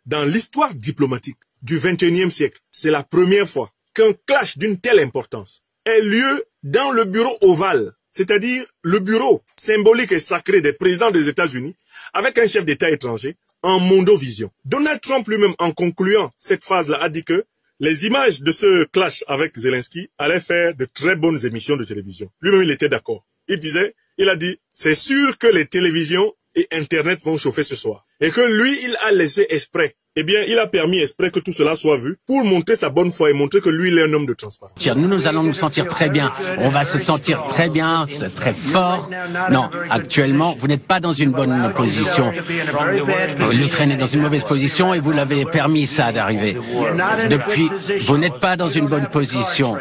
dans l'histoire diplomatique du XXIe siècle, c'est la première fois qu'un clash d'une telle importance ait lieu dans le bureau ovale, c'est-à-dire le bureau symbolique et sacré des présidents des États-Unis, avec un chef d'État étranger en mondovision. Donald Trump lui-même, en concluant cette phase-là, a dit que les images de ce clash avec Zelensky allaient faire de très bonnes émissions de télévision. Lui-même, il était d'accord. Il a dit, c'est sûr que les télévisions et Internet vont chauffer ce soir. Et que lui, il a laissé exprès. Eh bien, il a permis exprès que tout cela soit vu pour montrer sa bonne foi et montrer que lui, il est un homme de transparence. Nous allons nous sentir très bien. On va se sentir très bien, très fort. Non, actuellement, vous n'êtes pas dans une bonne position. L'Ukraine est dans une mauvaise position et vous l'avez permis ça d'arriver. Depuis, vous n'êtes pas dans une bonne position.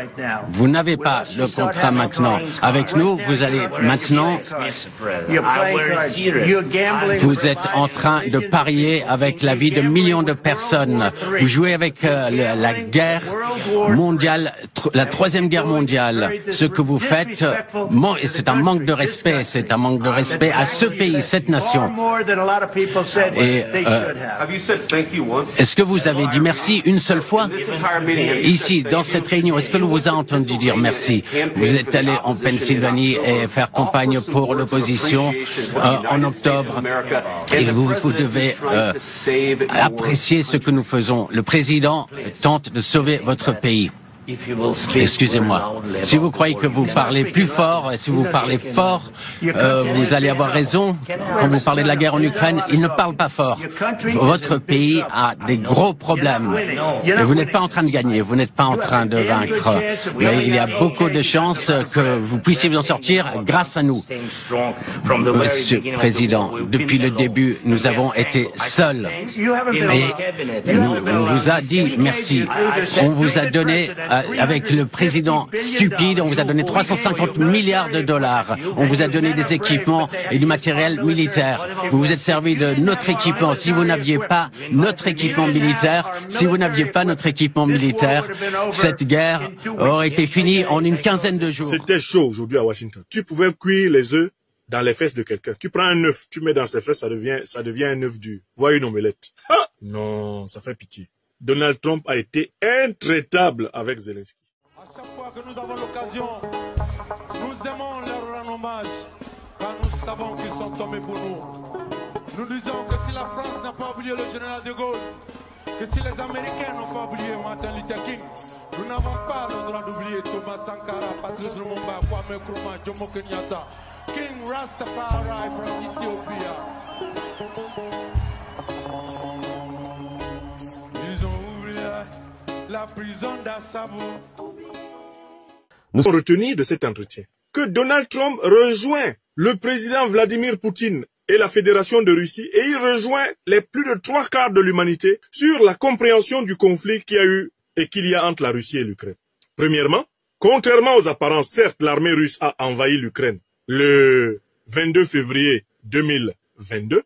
Vous n'avez pas le contrat maintenant. Avec nous, vous allez maintenant... Vous êtes en train de parier avec la vie de millions de personnes. Vous jouez avec la guerre mondiale, la troisième guerre mondiale. Ce que vous faites, c'est un manque de respect. C'est un manque de respect à ce pays, cette nation. Et est-ce que vous avez dit merci une seule fois ici, dans cette réunion? Est-ce que nous vous avons entendu dire merci? Vous êtes allé en Pennsylvanie et faire campagne pour l'opposition en octobre. Et vous devez apprécier ce que nous faisons. Le président tente de sauver votre pays. Excusez-moi. Si vous croyez que vous parlez plus fort, si vous parlez fort, vous allez avoir raison. Quand vous parlez de la guerre en Ukraine, il ne parle pas fort. Votre pays a des gros problèmes. Et vous n'êtes pas en train de gagner, vous n'êtes pas en train de vaincre. Mais il y a beaucoup de chances que vous puissiez vous en sortir grâce à nous. Monsieur le Président, depuis le début, nous avons été seuls. Et on vous a dit merci. On vous a donné... Avec le président stupide, on vous a donné 350 milliards de dollars. On vous a donné des équipements et du matériel militaire. Vous vous êtes servi de notre équipement. Si vous n'aviez pas notre équipement militaire, cette guerre aurait été finie en une quinzaine de jours. C'était chaud aujourd'hui à Washington. Tu pouvais cuire les œufs dans les fesses de quelqu'un. Tu prends un œuf, tu mets dans ses fesses, ça devient un œuf dur. Vois une omelette. Ah! Non, ça fait pitié. Donald Trump a été intraitable avec Zelensky. À chaque fois que nous avons l'occasion, nous aimons leur rendre hommage, car nous savons qu'ils sont tombés pour nous. Nous disons que si la France n'a pas oublié le général de Gaulle, que si les Américains n'ont pas oublié Martin Luther King, nous n'avons pas le droit d'oublier Thomas Sankara, Patrice Lumumba, Kwame Nkrumah, Jomo Kenyatta, King Rastafari from Ethiopia. La prison d'Assabo. Nous avons retenu de cet entretien que Donald Trump rejoint le président Vladimir Poutine et la Fédération de Russie et il rejoint les plus de 3/4 de l'humanité sur la compréhension du conflit qu'il y a eu et qu'il y a entre la Russie et l'Ukraine. Premièrement, contrairement aux apparences, certes, l'armée russe a envahi l'Ukraine le 22 février 2022,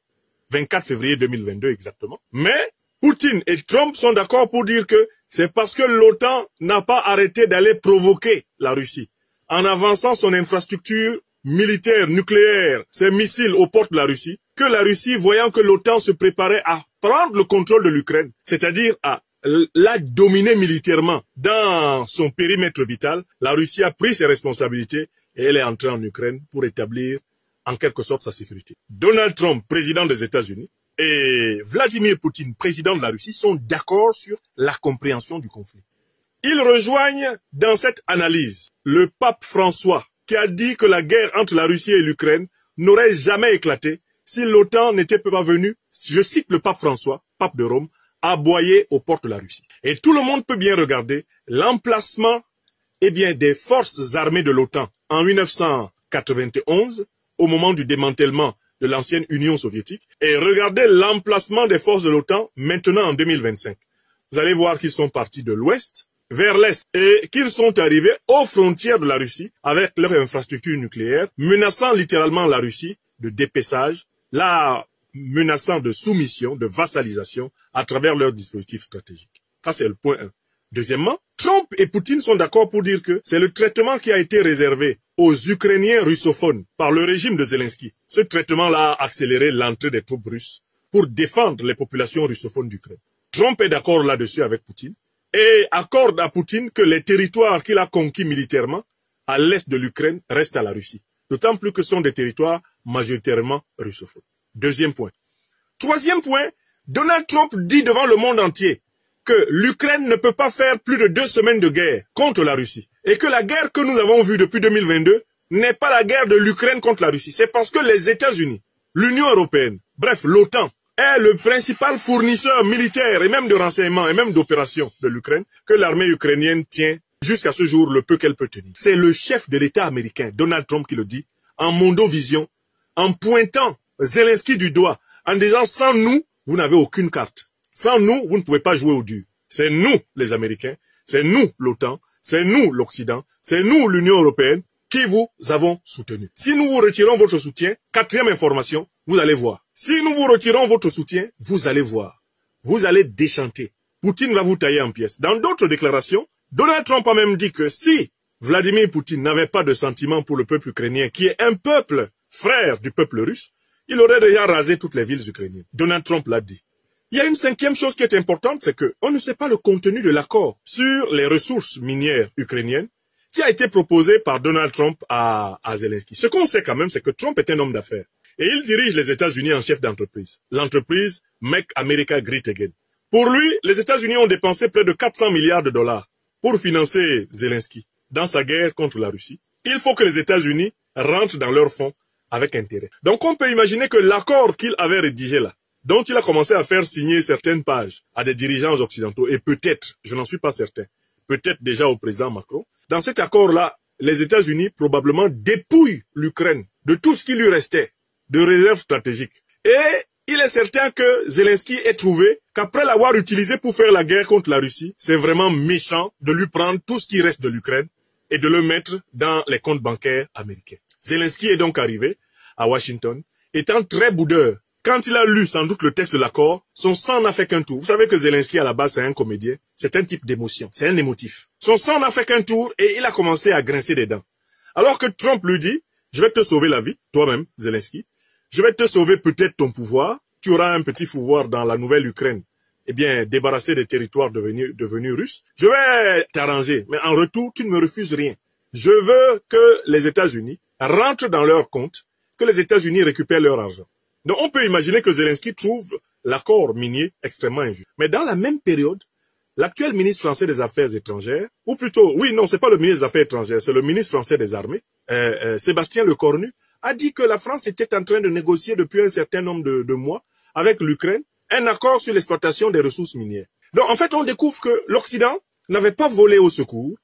24 février 2022 exactement, mais Poutine et Trump sont d'accord pour dire que c'est parce que l'OTAN n'a pas arrêté d'aller provoquer la Russie en avançant son infrastructure militaire, nucléaire, ses missiles aux portes de la Russie, que la Russie, voyant que l'OTAN se préparait à prendre le contrôle de l'Ukraine, c'est-à-dire à la dominer militairement dans son périmètre vital, la Russie a pris ses responsabilités et elle est entrée en Ukraine pour établir en quelque sorte sa sécurité. Donald Trump, président des États-Unis, et Vladimir Poutine, président de la Russie, sont d'accord sur la compréhension du conflit. Ils rejoignent dans cette analyse le pape François, qui a dit que la guerre entre la Russie et l'Ukraine n'aurait jamais éclaté si l'OTAN n'était pas venue, je cite le pape François, pape de Rome, aboyer aux portes de la Russie. Et tout le monde peut bien regarder l'emplacement des forces armées de l'OTAN en 1991, au moment du démantèlement de l'ancienne Union soviétique, et regardez l'emplacement des forces de l'OTAN maintenant en 2025. Vous allez voir qu'ils sont partis de l'ouest vers l'est et qu'ils sont arrivés aux frontières de la Russie avec leur infrastructure nucléaire, menaçant littéralement la Russie de dépeçage, la menaçant de soumission, de vassalisation à travers leurs dispositifs stratégiques. Ça, c'est le point 1. Deuxièmement, Trump et Poutine sont d'accord pour dire que c'est le traitement qui a été réservé aux Ukrainiens russophones par le régime de Zelensky. Ce traitement-là a accéléré l'entrée des troupes russes pour défendre les populations russophones d'Ukraine. Trump est d'accord là-dessus avec Poutine et accorde à Poutine que les territoires qu'il a conquis militairement à l'est de l'Ukraine restent à la Russie. D'autant plus que ce sont des territoires majoritairement russophones. Deuxième point. Troisième point, Donald Trump dit devant le monde entier que l'Ukraine ne peut pas faire plus de 2 semaines de guerre contre la Russie. Et que la guerre que nous avons vue depuis 2022 n'est pas la guerre de l'Ukraine contre la Russie. C'est parce que les États-Unis, l'Union européenne, bref, l'OTAN, est le principal fournisseur militaire et même de renseignements et même d'opérations de l'Ukraine que l'armée ukrainienne tient jusqu'à ce jour le peu qu'elle peut tenir. C'est le chef de l'État américain, Donald Trump, qui le dit, en mondovision, en pointant Zelensky du doigt, en disant « sans nous, vous n'avez aucune carte. Sans nous, vous ne pouvez pas jouer au dur. C'est nous, les Américains, c'est nous, l'OTAN, c'est nous, l'Occident, c'est nous, l'Union européenne, qui vous avons soutenu. Si nous vous retirons votre soutien, quatrième information, vous allez voir. Si nous vous retirons votre soutien, vous allez voir. Vous allez déchanter. Poutine va vous tailler en pièces. » Dans d'autres déclarations, Donald Trump a même dit que si Vladimir Poutine n'avait pas de sentiment pour le peuple ukrainien, qui est un peuple frère du peuple russe, il aurait déjà rasé toutes les villes ukrainiennes. Donald Trump l'a dit. Il y a une cinquième chose qui est importante, c'est que on ne sait pas le contenu de l'accord sur les ressources minières ukrainiennes qui a été proposé par Donald Trump à Zelensky. Ce qu'on sait quand même, c'est que Trump est un homme d'affaires. Et il dirige les États-Unis en chef d'entreprise. L'entreprise Make America Great Again. Pour lui, les États-Unis ont dépensé près de 400 milliards de dollars pour financer Zelensky dans sa guerre contre la Russie. Il faut que les États-Unis rentrent dans leurs fonds avec intérêt. Donc on peut imaginer que l'accord qu'il avait rédigé là, dont il a commencé à faire signer certaines pages à des dirigeants occidentaux, et peut-être, je n'en suis pas certain, peut-être déjà au président Macron, dans cet accord-là, les États-Unis probablement dépouillent l'Ukraine de tout ce qui lui restait de réserves stratégiques. Et il est certain que Zelensky ait trouvé qu'après l'avoir utilisé pour faire la guerre contre la Russie, c'est vraiment méchant de lui prendre tout ce qui reste de l'Ukraine et de le mettre dans les comptes bancaires américains. Zelensky est donc arrivé à Washington, étant très boudeur. Quand il a lu sans doute le texte de l'accord, son sang n'a fait qu'un tour. Vous savez que Zelensky à la base c'est un comédien, c'est un type d'émotion, c'est un émotif. Son sang n'a fait qu'un tour et il a commencé à grincer des dents. Alors que Trump lui dit, je vais te sauver la vie, toi-même Zelensky, je vais te sauver peut-être ton pouvoir, tu auras un petit pouvoir dans la nouvelle Ukraine, eh bien débarrassé des territoires devenus russes, je vais t'arranger, mais en retour tu ne me refuses rien. Je veux que les États-Unis rentrent dans leur compte, que les États-Unis récupèrent leur argent. Donc on peut imaginer que Zelensky trouve l'accord minier extrêmement injuste. Mais dans la même période, l'actuel ministre français des Affaires étrangères, ou plutôt, oui, non, c'est pas le ministre des Affaires étrangères, c'est le ministre français des Armées, Sébastien Lecornu, a dit que la France était en train de négocier depuis un certain nombre de mois avec l'Ukraine un accord sur l'exploitation des ressources minières. Donc en fait, on découvre que l'Occident n'avait pas volé au secours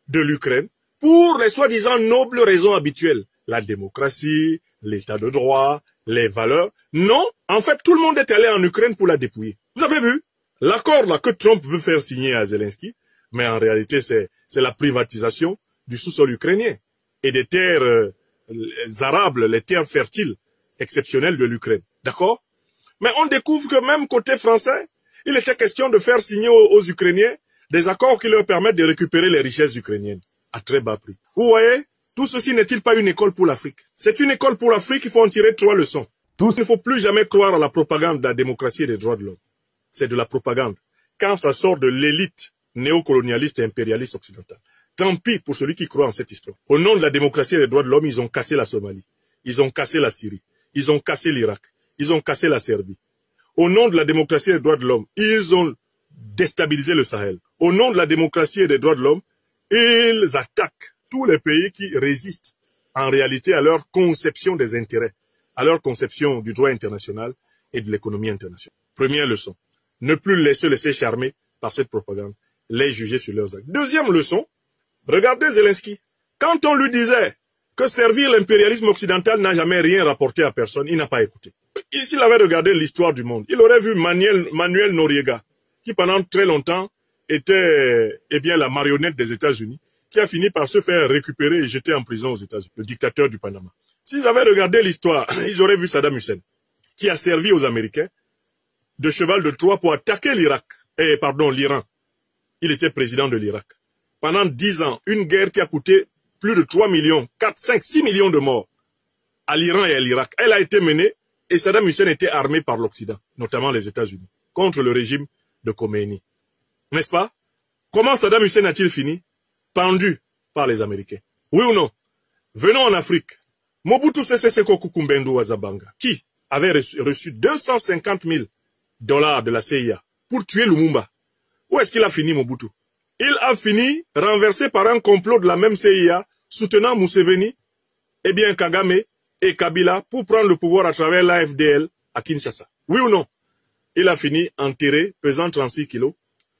de l'Ukraine pour les soi-disant nobles raisons habituelles. La démocratie, l'état de droit, les valeurs. Non, en fait, tout le monde est allé en Ukraine pour la dépouiller. Vous avez vu l'accord là que Trump veut faire signer à Zelensky, mais en réalité, c'est la privatisation du sous-sol ukrainien et des terres arables, les terres fertiles exceptionnelles de l'Ukraine. D'accord? Mais on découvre que même côté français, il était question de faire signer aux Ukrainiens des accords qui leur permettent de récupérer les richesses ukrainiennes à très bas prix. Vous voyez, tout ceci n'est-il pas une école pour l'Afrique? C'est une école pour l'Afrique, il faut en tirer 3 leçons. Il ne faut plus jamais croire à la propagande de la démocratie et des droits de l'homme. C'est de la propagande. Quand ça sort de l'élite néocolonialiste et impérialiste occidentale. Tant pis pour celui qui croit en cette histoire. Au nom de la démocratie et des droits de l'homme, ils ont cassé la Somalie. Ils ont cassé la Syrie. Ils ont cassé l'Irak. Ils ont cassé la Serbie. Au nom de la démocratie et des droits de l'homme, ils ont déstabilisé le Sahel. Au nom de la démocratie et des droits de l'homme, ils attaquent tous les pays qui résistent en réalité à leur conception des intérêts, à leur conception du droit international et de l'économie internationale. Première leçon, ne plus se laisser charmer par cette propagande, les juger sur leurs actes. Deuxième leçon, regardez Zelensky. Quand on lui disait que servir l'impérialisme occidental n'a jamais rien rapporté à personne, il n'a pas écouté. S'il avait regardé l'histoire du monde, il aurait vu Manuel Noriega, qui pendant très longtemps était la marionnette des États-Unis, qui a fini par se faire récupérer et jeter en prison aux États-Unis, le dictateur du Panama. S'ils avaient regardé l'histoire, ils auraient vu Saddam Hussein, qui a servi aux Américains de cheval de Troie pour attaquer l'Iran. Il était président de l'Irak. Pendant 10 ans, une guerre qui a coûté plus de 3 millions, 4, 5, 6 millions de morts à l'Iran et à l'Irak. Elle a été menée et Saddam Hussein était armé par l'Occident, notamment les États-Unis, contre le régime de Khomeini. N'est-ce pas? Comment Saddam Hussein a-t-il fini? Pendu par les Américains. Oui ou non? Venons en Afrique. Mobutu Sese Seko Kukumbendu Wazabanga, qui avait reçu 250 000 $ de la CIA pour tuer Lumumba. Où est-ce qu'il a fini, Mobutu? Il a fini renversé par un complot de la même CIA soutenant Museveni, eh bien Kagame et Kabila pour prendre le pouvoir à travers l'AFDL à Kinshasa. Oui ou non? Il a fini enterré, pesant 36 kilos,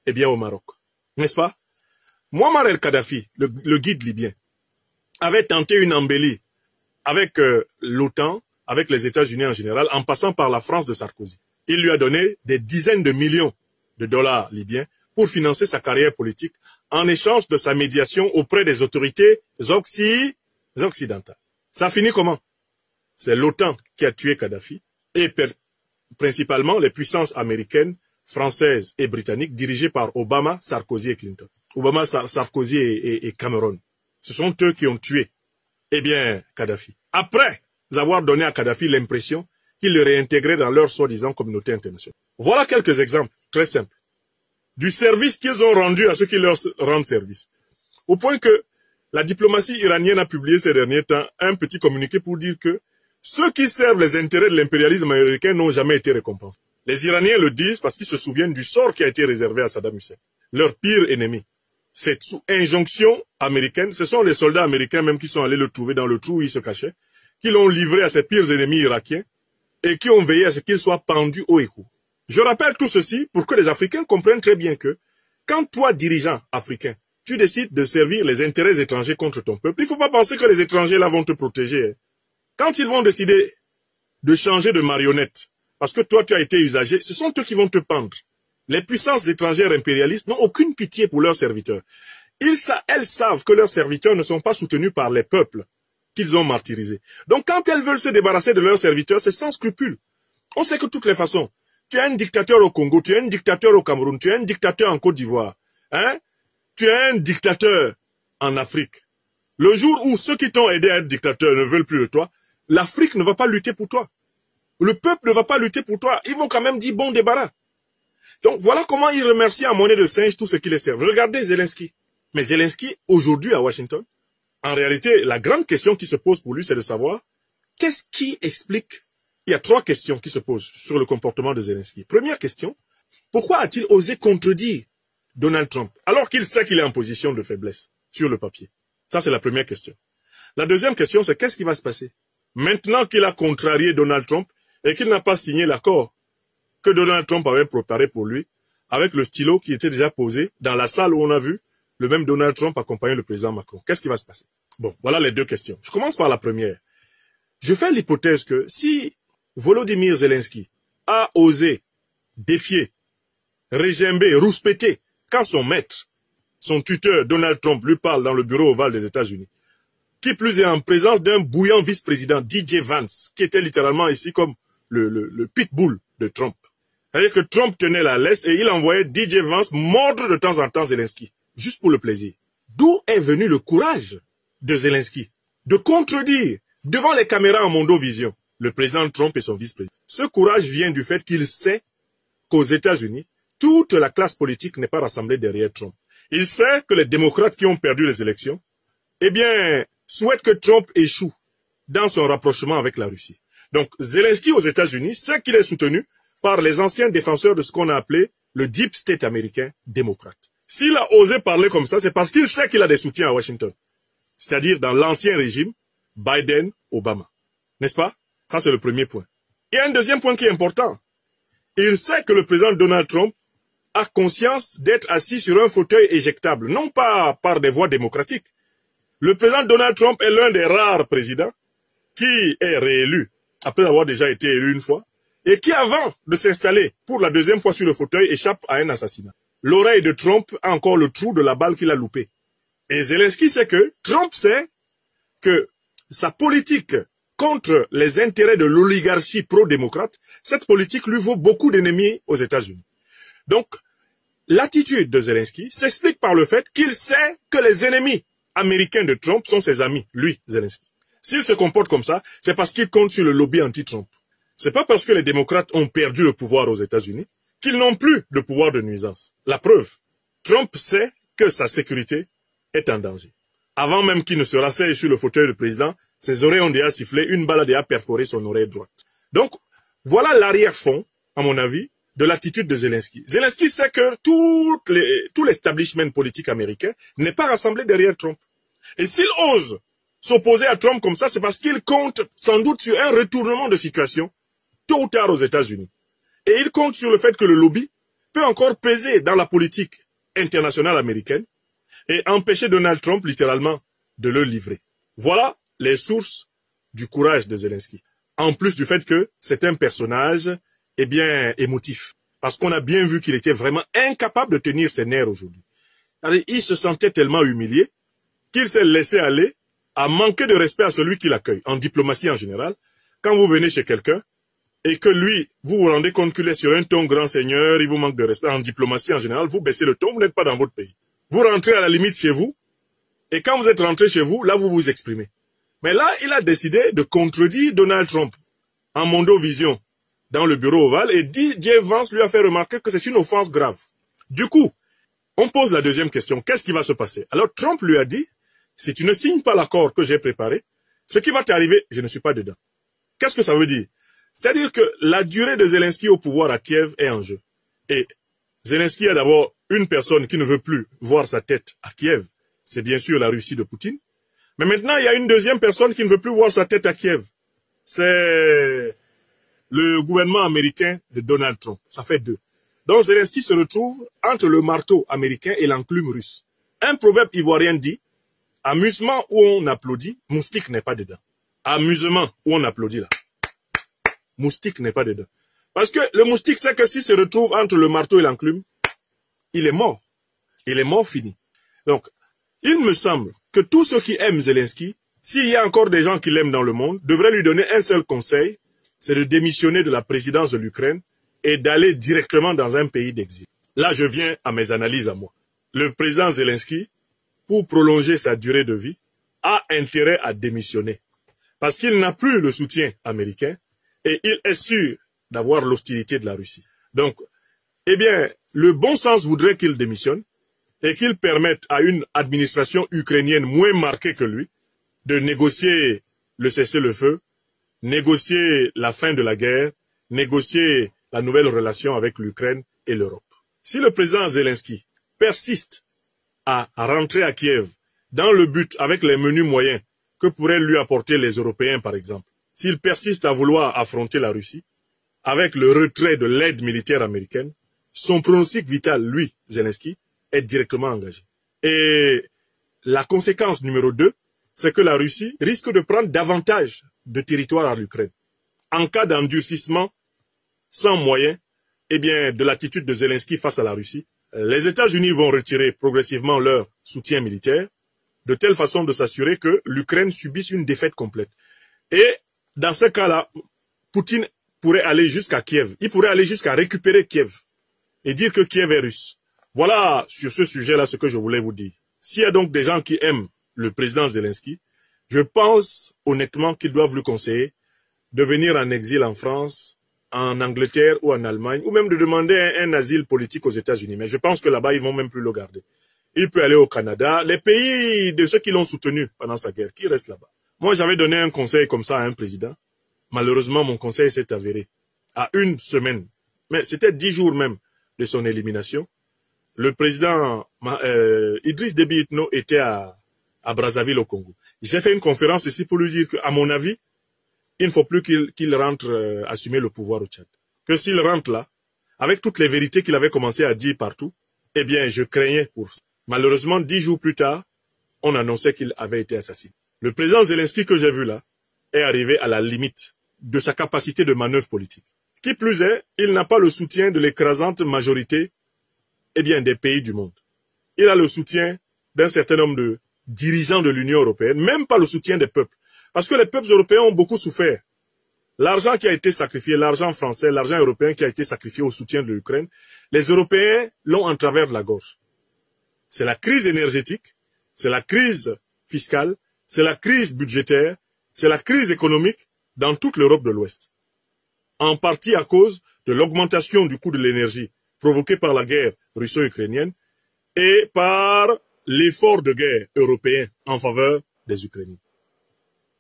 eh bien au Maroc. N'est-ce pas? Muammar el-Kadhafi, le guide libyen, avait tenté une embellie avec l'OTAN, avec les États-Unis en général, en passant par la France de Sarkozy. Il lui a donné des dizaines de millions de dollars libyens pour financer sa carrière politique en échange de sa médiation auprès des autorités occidentales. Ça a fini comment? C'est l'OTAN qui a tué Kadhafi et principalement les puissances américaines, françaises et britanniques dirigées par Obama, Sarkozy et Clinton. Obama, Sarkozy et Cameron. Ce sont eux qui ont tué, eh bien, Kadhafi. Après avoir donné à Kadhafi l'impression qu'ils le réintégraient dans leur soi-disant communauté internationale. Voilà quelques exemples, très simples, du service qu'ils ont rendu à ceux qui leur rendent service. Au point que la diplomatie iranienne a publié ces derniers temps un petit communiqué pour dire que ceux qui servent les intérêts de l'impérialisme américain n'ont jamais été récompensés. Les Iraniens le disent parce qu'ils se souviennent du sort qui a été réservé à Saddam Hussein, leur pire ennemi. C'est sous injonction américaine, ce sont les soldats américains même qui sont allés le trouver dans le trou où il se cachait, qui l'ont livré à ses pires ennemis irakiens et qui ont veillé à ce qu'il soit pendu haut et court. Je rappelle tout ceci pour que les Africains comprennent très bien que quand toi, dirigeant africain, tu décides de servir les intérêts étrangers contre ton peuple, il ne faut pas penser que les étrangers là vont te protéger. Quand ils vont décider de changer de marionnette, parce que toi tu as été usagé, ce sont eux qui vont te pendre. Les puissances étrangères impérialistes n'ont aucune pitié pour leurs serviteurs. Elles savent que leurs serviteurs ne sont pas soutenus par les peuples qu'ils ont martyrisés. Donc quand elles veulent se débarrasser de leurs serviteurs, c'est sans scrupule. On sait que de toutes les façons, tu as un dictateur au Congo, tu as un dictateur au Cameroun, tu as un dictateur en Côte d'Ivoire, hein? Tu as un dictateur en Afrique. Le jour où ceux qui t'ont aidé à être dictateur ne veulent plus de toi, l'Afrique ne va pas lutter pour toi. Le peuple ne va pas lutter pour toi. Ils vont quand même dire bon débarras. Donc voilà comment ils remercient en monnaie de singe tout ce qui les sert. Regardez Zelensky. Mais Zelensky, aujourd'hui à Washington, en réalité, la grande question qui se pose pour lui, c'est de savoir qu'est-ce qui explique. Il y a 3 questions qui se posent sur le comportement de Zelensky. Première question, pourquoi a-t-il osé contredire Donald Trump alors qu'il sait qu'il est en position de faiblesse sur le papier? Ça, c'est la première question. La deuxième question, c'est qu'est-ce qui va se passer maintenant qu'il a contrarié Donald Trump et qu'il n'a pas signé l'accord que Donald Trump avait préparé pour lui, avec le stylo qui était déjà posé dans la salle où on a vu le même Donald Trump accompagner le président Macron. Qu'est-ce qui va se passer? Bon, voilà les 2 questions. Je commence par la première. Je fais l'hypothèse que si Volodymyr Zelensky a osé défier, régimber, rouspéter, quand son maître, son tuteur Donald Trump lui parle dans le bureau ovale des États-Unis, qui plus est en présence d'un bouillant vice-président DJ Vance, qui était littéralement ici comme le pitbull de Trump. C'est-à-dire que Trump tenait la laisse et il envoyait DJ Vance mordre de temps en temps Zelensky, juste pour le plaisir. D'où est venu le courage de Zelensky de contredire devant les caméras en Mondovision le président Trump et son vice-président? Ce courage vient du fait qu'il sait qu'aux États-Unis, toute la classe politique n'est pas rassemblée derrière Trump. Il sait que les démocrates qui ont perdu les élections, eh bien, souhaitent que Trump échoue dans son rapprochement avec la Russie. Donc, Zelensky aux États-Unis sait qu'il est soutenu par les anciens défenseurs de ce qu'on a appelé le deep state américain démocrate. S'il a osé parler comme ça, c'est parce qu'il sait qu'il a des soutiens à Washington. C'est-à-dire dans l'ancien régime, Biden, Obama. N'est-ce pas? Ça, c'est le premier point. Et un deuxième point qui est important. Il sait que le président Donald Trump a conscience d'être assis sur un fauteuil éjectable, non pas par des voies démocratiques. Le président Donald Trump est l'un des rares présidents qui est réélu, après avoir déjà été élu une fois, et qui, avant de s'installer pour la 2e fois sur le fauteuil, échappe à un assassinat. L'oreille de Trump a encore le trou de la balle qu'il a loupé. Et Zelensky sait que Trump sait que sa politique contre les intérêts de l'oligarchie pro-démocrate, cette politique lui vaut beaucoup d'ennemis aux États-Unis. Donc, l'attitude de Zelensky s'explique par le fait qu'il sait que les ennemis américains de Trump sont ses amis, lui, Zelensky. S'il se comporte comme ça, c'est parce qu'il compte sur le lobby anti-Trump. C'est pas parce que les démocrates ont perdu le pouvoir aux États-Unis qu'ils n'ont plus de pouvoir de nuisance. La preuve, Trump sait que sa sécurité est en danger. Avant même qu'il ne se rasseye sur le fauteuil du président, ses oreilles ont déjà sifflé, une balle a déjà perforé son oreille droite. Donc, voilà l'arrière-fond, à mon avis, de l'attitude de Zelensky. Zelensky sait que tout l'establishment politique américain n'est pas rassemblé derrière Trump. Et s'il ose s'opposer à Trump comme ça, c'est parce qu'il compte sans doute sur un retournement de situation, tôt ou tard aux États-Unis. Et il compte sur le fait que le lobby peut encore peser dans la politique internationale américaine et empêcher Donald Trump, littéralement, de le livrer. Voilà les sources du courage de Zelensky. En plus du fait que c'est un personnage, eh bien, émotif. Parce qu'on a bien vu qu'il était vraiment incapable de tenir ses nerfs aujourd'hui. Il se sentait tellement humilié qu'il s'est laissé aller à manquer de respect à celui qui l'accueille. En diplomatie en général, quand vous venez chez quelqu'un, et que lui, vous vous rendez compte qu'il est sur un ton grand seigneur, il vous manque de respect. En diplomatie en général, vous baissez le ton, vous n'êtes pas dans votre pays. Vous rentrez à la limite chez vous, et quand vous êtes rentré chez vous, là vous vous exprimez. Mais là, il a décidé de contredire Donald Trump en Mondovision dans le bureau ovale, et DJ Vance lui a fait remarquer que c'est une offense grave. Du coup, on pose la deuxième question, qu'est-ce qui va se passer? Alors Trump lui a dit, si tu ne signes pas l'accord que j'ai préparé, ce qui va t'arriver, je ne suis pas dedans. Qu'est-ce que ça veut dire? C'est-à-dire que la durée de Zelensky au pouvoir à Kiev est en jeu. Et Zelensky a d'abord une personne qui ne veut plus voir sa tête à Kiev. C'est bien sûr la Russie de Poutine. Mais maintenant, il y a une deuxième personne qui ne veut plus voir sa tête à Kiev. C'est le gouvernement américain de Donald Trump. Ça fait deux. Donc Zelensky se retrouve entre le marteau américain et l'enclume russe. Un proverbe ivoirien dit, amusement où on applaudit, moustique n'est pas dedans. Amusement où on applaudit là. Moustique n'est pas dedans. Parce que le moustique sait que s'il se retrouve entre le marteau et l'enclume, il est mort. Il est mort fini. Donc, il me semble que tous ceux qui aiment Zelensky, s'il y a encore des gens qui l'aiment dans le monde, devraient lui donner un seul conseil, c'est de démissionner de la présidence de l'Ukraine et d'aller directement dans un pays d'exil. Là, je viens à mes analyses à moi. Le président Zelensky, pour prolonger sa durée de vie, a intérêt à démissionner. Parce qu'il n'a plus le soutien américain, et il est sûr d'avoir l'hostilité de la Russie. Donc, eh bien, le bon sens voudrait qu'il démissionne et qu'il permette à une administration ukrainienne moins marquée que lui de négocier le cessez-le-feu, négocier la fin de la guerre, négocier la nouvelle relation avec l'Ukraine et l'Europe. Si le président Zelensky persiste à rentrer à Kiev dans le but, avec les menus moyens que pourraient lui apporter les Européens par exemple, s'il persiste à vouloir affronter la Russie, avec le retrait de l'aide militaire américaine, son pronostic vital, lui, Zelensky, est directement engagé. Et la conséquence numéro 2, c'est que la Russie risque de prendre davantage de territoire à l'Ukraine. En cas d'endurcissement sans moyens, eh bien, de l'attitude de Zelensky face à la Russie, les États-Unis vont retirer progressivement leur soutien militaire, de telle façon de s'assurer que l'Ukraine subisse une défaite complète. Et dans ce cas-là, Poutine pourrait aller jusqu'à Kiev. Il pourrait aller jusqu'à récupérer Kiev et dire que Kiev est russe. Voilà sur ce sujet-là ce que je voulais vous dire. S'il y a donc des gens qui aiment le président Zelensky, je pense honnêtement qu'ils doivent lui conseiller de venir en exil en France, en Angleterre ou en Allemagne, ou même de demander un asile politique aux États-Unis. Mais je pense que là-bas, ils vont même plus le garder. Il peut aller au Canada, les pays de ceux qui l'ont soutenu pendant sa guerre, qui restent là-bas. Moi, j'avais donné un conseil comme ça à un président. Malheureusement, mon conseil s'est avéré. À une semaine, mais c'était 10 jours même de son élimination, le président Idriss Déby Itno était à Brazzaville au Congo. J'ai fait une conférence ici pour lui dire qu'à mon avis, il ne faut plus qu'il rentre assumer le pouvoir au Tchad. Que s'il rentre là, avec toutes les vérités qu'il avait commencé à dire partout, eh bien, je craignais pour ça. Malheureusement, 10 jours plus tard, on annonçait qu'il avait été assassiné. Le président Zelensky que j'ai vu là est arrivé à la limite de sa capacité de manœuvre politique. Qui plus est, il n'a pas le soutien de l'écrasante majorité des pays du monde. Il a le soutien d'un certain nombre de dirigeants de l'Union européenne, même pas le soutien des peuples. Parce que les peuples européens ont beaucoup souffert. L'argent qui a été sacrifié, l'argent français, l'argent européen qui a été sacrifié au soutien de l'Ukraine, les Européens l'ont en travers de la gorge. C'est la crise énergétique, c'est la crise fiscale, c'est la crise budgétaire, c'est la crise économique dans toute l'Europe de l'Ouest. en partie à cause de l'augmentation du coût de l'énergie provoquée par la guerre russo-ukrainienne et par l'effort de guerre européen en faveur des Ukrainiens.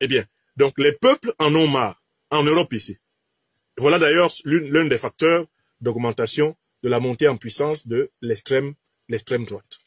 Eh bien, donc les peuples en ont marre, en Europe ici. Voilà d'ailleurs l'un des facteurs d'augmentation de la montée en puissance de l'extrême droite.